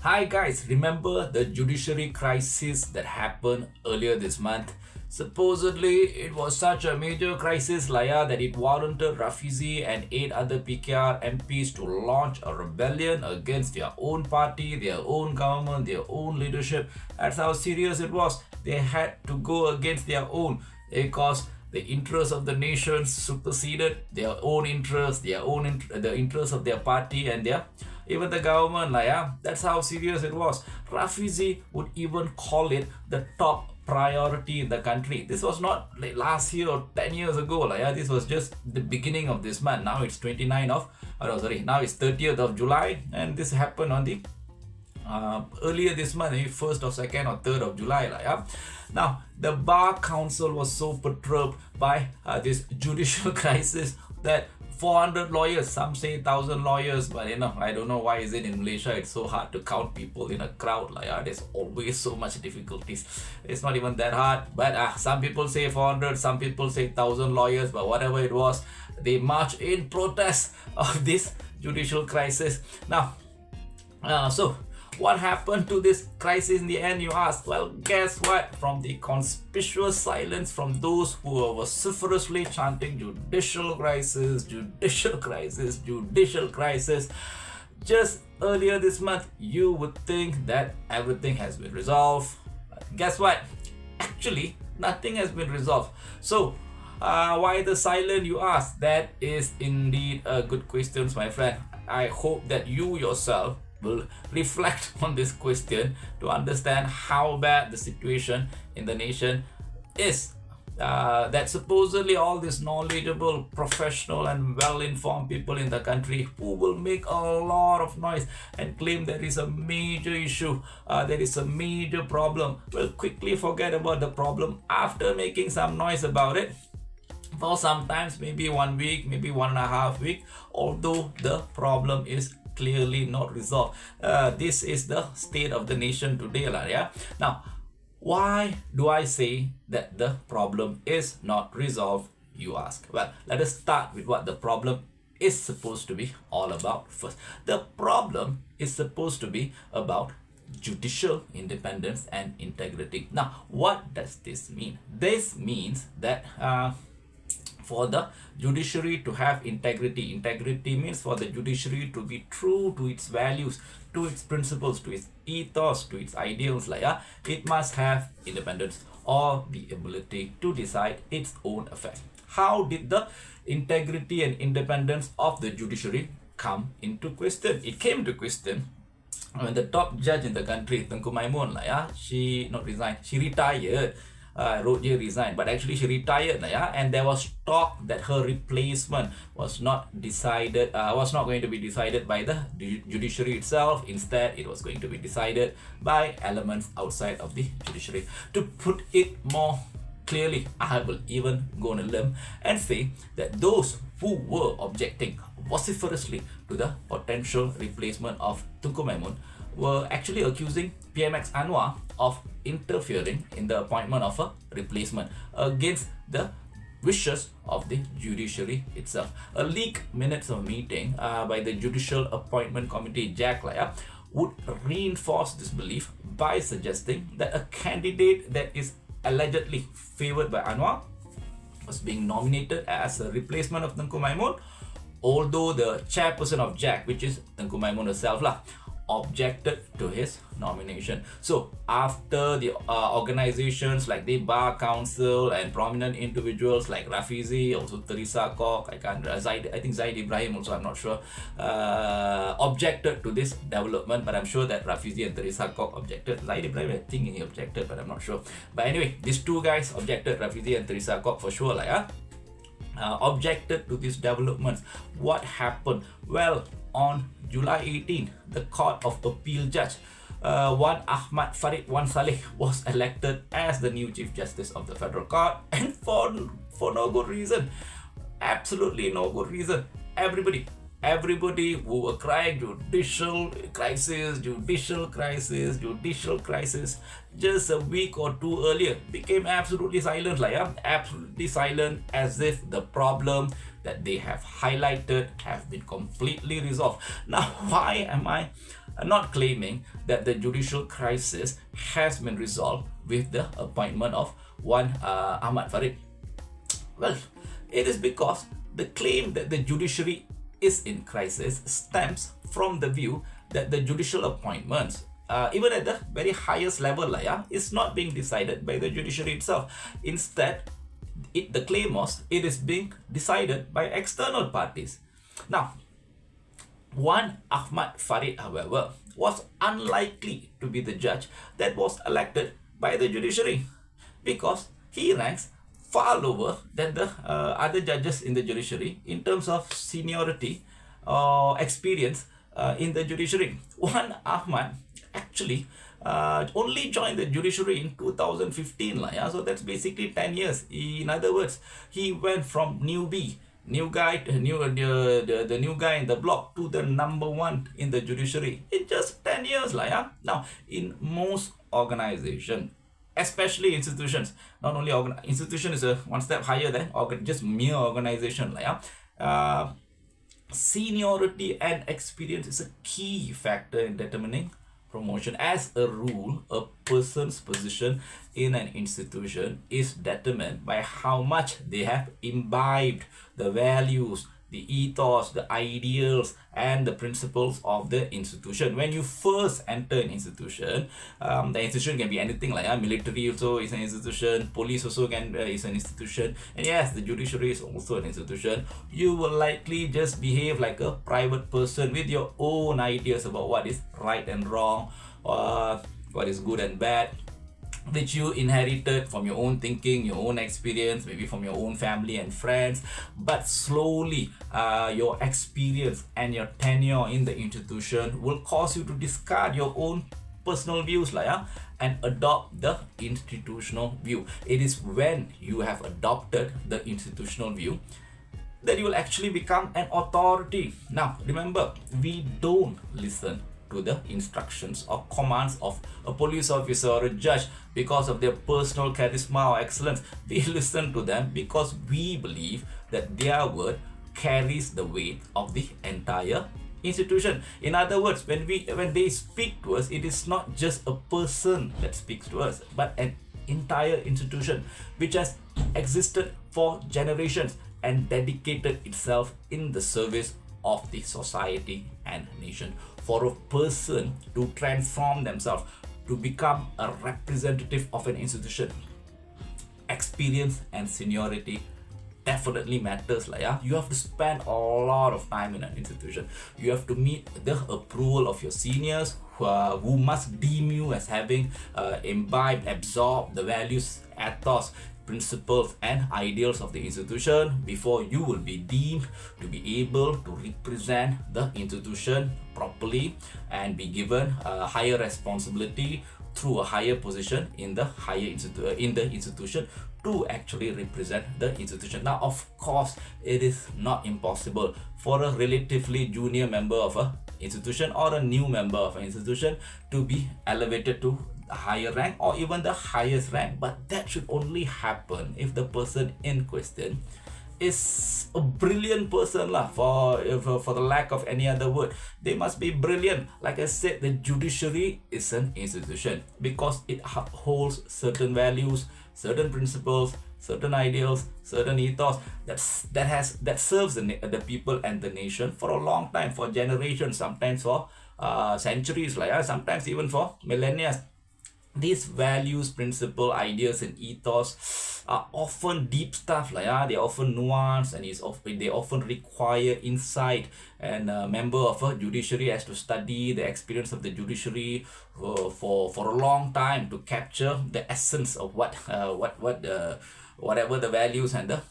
Hi guys, remember the judiciary crisis that happened earlier this month? Supposedly, it was such a major crisis, Laya, that it warranted Rafizi and 8 other PKR MPs to launch a rebellion against their own party, their own government, their own leadership. That's how serious it was. They had to go against their own because the interests of the nation superseded their own interests, the interests of their party and their even the government. Like, yeah, that's how serious it was. Rafizi would even call it the top priority in the country. This was not like last year or 10 years ago. Like, yeah, this was just the beginning of this month. Now it's 29 of, oh no, sorry, now it's 30th of July, and this happened on the earlier this month, maybe 1st or 2nd or 3rd of July. Like, yeah. Now, the Bar Council was so perturbed by this judicial crisis that 400 lawyers, some say 1,000 lawyers, but I don't know why is it in Malaysia it's so hard to count people in a crowd. Like, there's always so much difficulties. It's not even that hard, but some people say 400, some people say 1,000 lawyers, but whatever it was, they marched in protest of this judicial crisis. Now, so what happened to this crisis in the end, you ask? Well, guess what? From the conspicuous silence from those who were vociferously chanting judicial crisis, judicial crisis, judicial crisis, just earlier this month, you would think that everything has been resolved. But guess what? Actually, nothing has been resolved. So, why the silence, you ask? That is indeed a good question, my friend. I hope that you yourself will reflect on this question to understand how bad the situation in the nation is. That supposedly all these knowledgeable, professional and well-informed people in the country who will make a lot of noise and claim there is a major issue, there is a major problem, will quickly forget about the problem after making some noise about it for sometimes maybe 1 week, maybe 1.5 weeks, although the problem is clearly not resolved. This is the state of the nation today. Yeah? Now, why do I say that the problem is not resolved, you ask? Well, let us start with what the problem is supposed to be all about first. The problem is supposed to be about judicial independence and integrity. Now, what does this mean? This means that for the judiciary to have integrity. Integrity means for the judiciary to be true to its values, to its principles, to its ethos, to its ideals. It must have independence or the ability to decide its own affairs. How did the integrity and independence of the judiciary come into question? It came to question when the top judge in the country, Tengku Maimun, she not resigned, she retired. Roger resigned, but actually she retired, and there was talk that her replacement was not decided, was not going to be decided by the judiciary itself. Instead, it was going to be decided by elements outside of the judiciary. To put it more clearly, I will even go on a limb and say that those who were objecting vociferously to the potential replacement of Tunku Maimun were actually accusing PMX Anwar of interfering in the appointment of a replacement against the wishes of the judiciary itself. A leaked minutes of meeting by the Judicial Appointment Committee, Jack, would reinforce this belief by suggesting that a candidate that is allegedly favored by Anwar was being nominated as a replacement of Tengku Maimun, although the chairperson of Jack, which is Tengku Maimun herself, objected to his nomination. So after the organizations like the Bar Council and prominent individuals like Rafizi, also Teresa Kok, I think Zaid Ibrahim also, I'm not sure, objected to this development, but I'm sure that Rafizi and Teresa Kok objected. Zaid Ibrahim, I think he objected, but I'm not sure. But anyway, these two guys objected, Rafizi and Teresa Kok for sure, objected to these developments. What happened? Well, on July 18, the Court of Appeal Judge, Wan Ahmad Farid Wan Saleh, was elected as the new Chief Justice of the Federal Court, and for no good reason. Absolutely no good reason. Everybody who were crying judicial crisis, judicial crisis, judicial crisis, just a week or two earlier became absolutely silent, absolutely silent, as if the problem that they have highlighted have been completely resolved. Now, why am I not claiming that the judicial crisis has been resolved with the appointment of one Ahmad Farid? Well, it is because the claim that the judiciary is in crisis stems from the view that the judicial appointments, even at the very highest level, is not being decided by the judiciary itself. Instead, the claim was it is being decided by external parties. Now, one Ahmad Farid, however, was unlikely to be the judge that was elected by the judiciary because he ranks far lower than the other judges in the judiciary in terms of seniority or experience in the judiciary. One Ahmad actually only joined the judiciary in 2015, so that's basically 10 years. In other words, he went from new guy, the new guy in the block to the number one in the judiciary in just 10 years. Now, in most organizations, especially institutions, not only institution is a one step higher than just mere organization, seniority and experience is a key factor in determining promotion. As a rule, a person's position in an institution is determined by how much they have imbibed the values, the ethos, the ideals, and the principles of the institution. When you first enter an institution, the institution can be anything military also is an institution, police also is an institution, and yes, the judiciary is also an institution. You will likely just behave like a private person with your own ideas about what is right and wrong, what is good and bad, which you inherited from your own thinking, your own experience, maybe from your own family and friends. But slowly, your experience and your tenure in the institution will cause you to discard your own personal views and adopt the institutional view. It is when you have adopted the institutional view that you will actually become an authority. Now, remember, we don't listen to the instructions or commands of a police officer or a judge because of their personal charisma or excellence. We listen to them because we believe that their word carries the weight of the entire institution. In other words, when they speak to us, it is not just a person that speaks to us, but an entire institution which has existed for generations and dedicated itself in the service of the society and nation. For a person to transform themselves to become a representative of an institution, experience and seniority definitely matters. You have to spend a lot of time in an institution. You have to meet the approval of your seniors who must deem you as having imbibed, absorbed the values, ethos, principles and ideals of the institution before you will be deemed to be able to represent the institution properly and be given a higher responsibility through a higher position in the institution to actually represent the institution. Now, of course, it is not impossible for a relatively junior member of an institution or a new member of an institution to be elevated to a higher rank or even the highest rank, but that should only happen if the person in question is a brilliant person for the lack of any other word. They must be brilliant. Like I said, the judiciary is an institution because it upholds certain values, certain principles, certain ideals, certain ethos that serves the people and the nation for a long time, for generations, sometimes for centuries, sometimes even for millennia. These values, principles, ideas and ethos are often deep stuff. They're often nuanced and they often require insight, and a member of a judiciary has to study the experience of the judiciary for a long time to capture the essence of whatever the values and the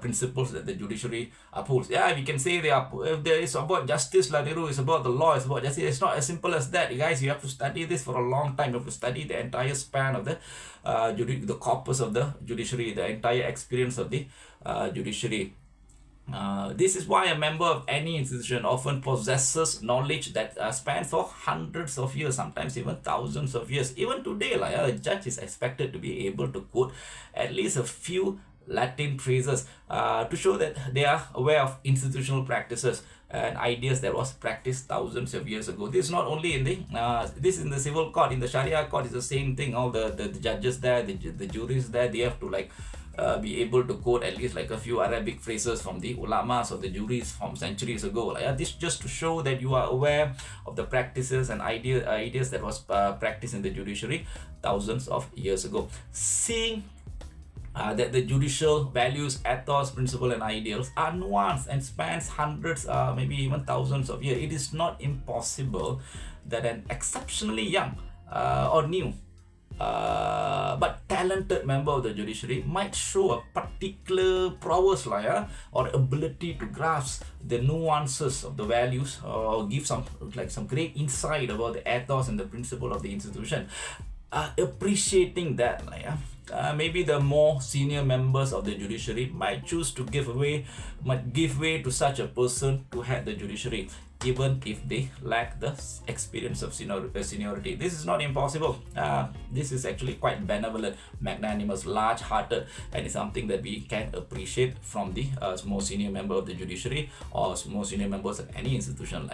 principles that the judiciary upholds. We can say it's about justice, it's about the law, it's about justice. It's not as simple as that, guys. You have to study this for a long time. You have to study the entire span of the corpus of the judiciary, the entire experience of the judiciary. This is why a member of any institution often possesses knowledge that spans for hundreds of years, sometimes even thousands of years. Even today, a judge is expected to be able to quote at least a few Latin phrases to show that they are aware of institutional practices and ideas that was practiced thousands of years ago. This is not only in the this in the civil court, in the Sharia court is the same thing. All the judges there, the juries there, they have to like be able to quote at least like a few Arabic phrases from the ulamas or the juries from centuries ago. Like, this just to show that you are aware of the practices and ideas that was practiced in the judiciary thousands of years ago. Seeing that the judicial values, ethos, principle, and ideals are nuanced and spans hundreds, maybe even thousands of years. It is not impossible that an exceptionally young or new but talented member of the judiciary might show a particular prowess or ability to grasp the nuances of the values or give some great insight about the ethos and the principle of the institution. Appreciating that, maybe the more senior members of the judiciary might choose to give way to such a person to head the judiciary, even if they lack the experience of seniority. This is not impossible. This is actually quite benevolent, magnanimous, large-hearted, and is something that we can appreciate from the more senior member of the judiciary or more senior members of any institution.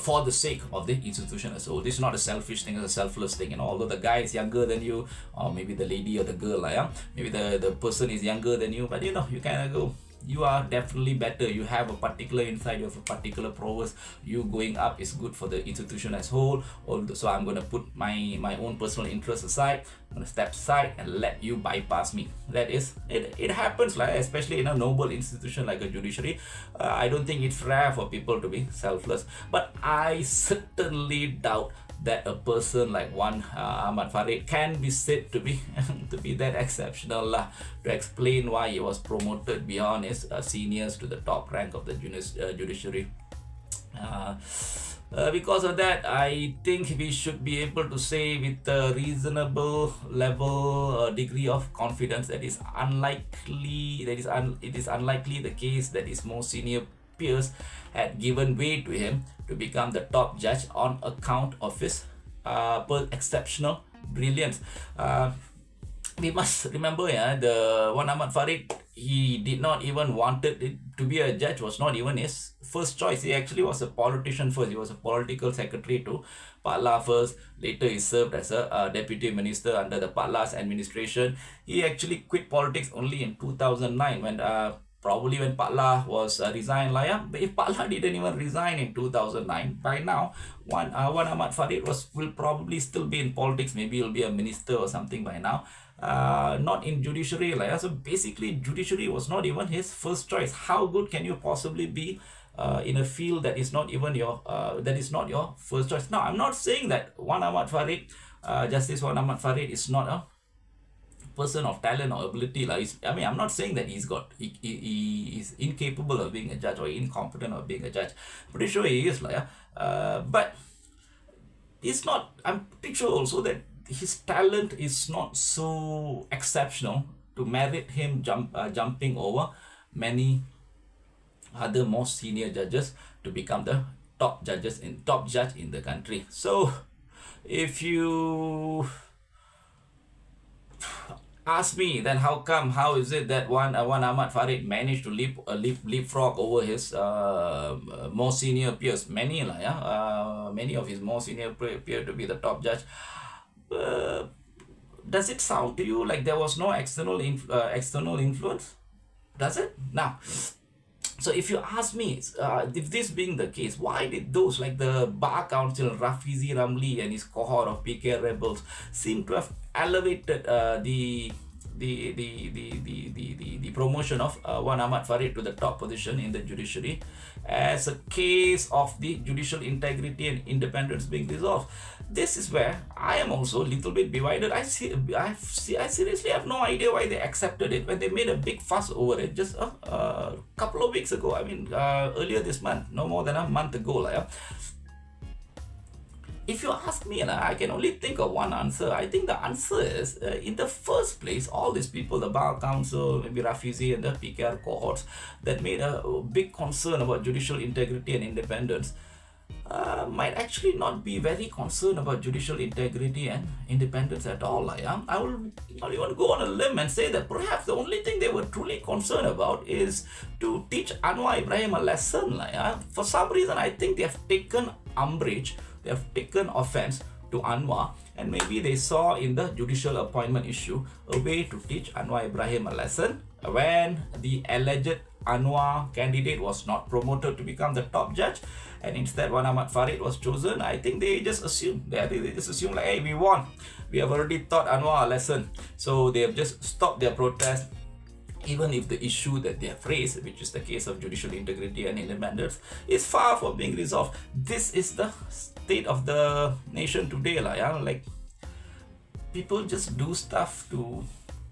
For the sake of the institution as a whole. This is not a selfish thing, it's a selfless thing. Although the guy is younger than you, or maybe the lady or the girl, maybe the person is younger than you, but you kind of go, you are definitely better. You have a particular insight, you have a particular prowess. You going up is good for the institution as a whole. So I'm going to put my own personal interest aside. I'm going to step aside and let you bypass me. That is, it happens, especially in a noble institution like a judiciary. I don't think it's rare for people to be selfless. But I certainly doubt that a person like one Ahmad Farid can be said to be to be that exceptional to explain why he was promoted beyond his seniors to the top rank of the judiciary. Because of that, I think we should be able to say with a reasonable level degree of confidence that it is unlikely the case that his more senior peers had given way to him to become the top judge on account of his exceptional brilliance. We must remember, the one Ahmad Farid, he did not even wanted it to be a judge, was not even his first choice. He actually was a politician first. He was a political secretary to Pak La first. Later he served as a deputy minister under the Pak La's administration. He actually quit politics only in 2009 when probably when Pak La was resigned. But if Pak La didn't even resign in 2009, by now one Ahmad Farid will probably still be in politics. Maybe he'll be a minister or something by now. Not in judiciary. So basically judiciary was not even his first choice. How good can you possibly be in a field that is not even your first choice? Now, I'm not saying that Justice Wan Ahmad Farid is not a person of talent or ability. I'm not saying that he is incapable of being a judge or incompetent of being a judge. Pretty sure he is, but it's not. I'm pretty sure also that his talent is not so exceptional to merit him jumping over many other more senior judges to become the top judge in the country. So if you ask me, then how is it that one Ahmad Farid managed to leapfrog over his more senior peers? Many of his more senior peers to be the top judge. Does it sound to you like there was no external influence? Does it? Now, so if you ask me, if this being the case, why did those like the Bar Council, Rafizi Ramli and his cohort of PK rebels seem to have elevated the promotion of one Ahmad Farid to the top position in the judiciary as a case of the judicial integrity and independence being dissolved? This is where I am also a little bit divided. I seriously have no idea why they accepted it when they made a big fuss over it just a couple of weeks ago. Earlier this month, no more than a month ago. If you ask me, I can only think of one answer. I think the answer is, in the first place, all these people, the Bar Council, maybe Rafizi and the PKR cohorts that made a big concern about judicial integrity and independence, might actually not be very concerned about judicial integrity and independence at all. I will not even go on a limb and say that perhaps the only thing they were truly concerned about is to teach Anwar Ibrahim a lesson. For some reason, I think they have taken umbrage, they have taken offense to Anwar, and maybe they saw in the judicial appointment issue a way to teach Anwar Ibrahim a lesson when the alleged Anwar candidate was not promoted to become the top judge, and instead Wan Ahmad Farid was chosen. I think they just assumed, they just assumed like, hey, we won. We have already taught Anwar a lesson. So they have just stopped their protest, even if the issue that they have raised, which is the case of judicial integrity and independence, is far from being resolved. This is the state of the nation today. Like, people just do stuff to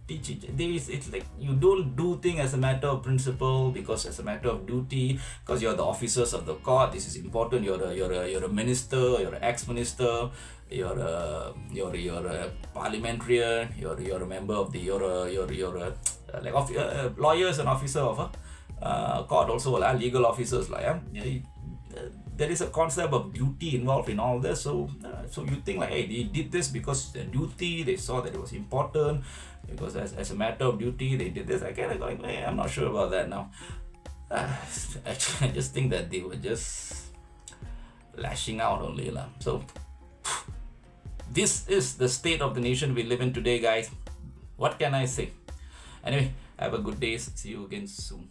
teach it. It's like you don't do things as a matter of principle, because as a matter of duty, because you're the officers of the court. This is important. You're a minister, you're an ex-minister, you're a parliamentarian, you're a member of the lawyers and officer of a court also, legal officers. There is a concept of duty involved in all this. So you think like, hey, they did this because the duty, they saw that it was important, because as a matter of duty they did this. I kind of going, hey, I'm not sure about that now. Actually, I just think that they were just lashing out only. So this is the state of the nation we live in today, guys. What can I say? Anyway, have a good day. See you again soon.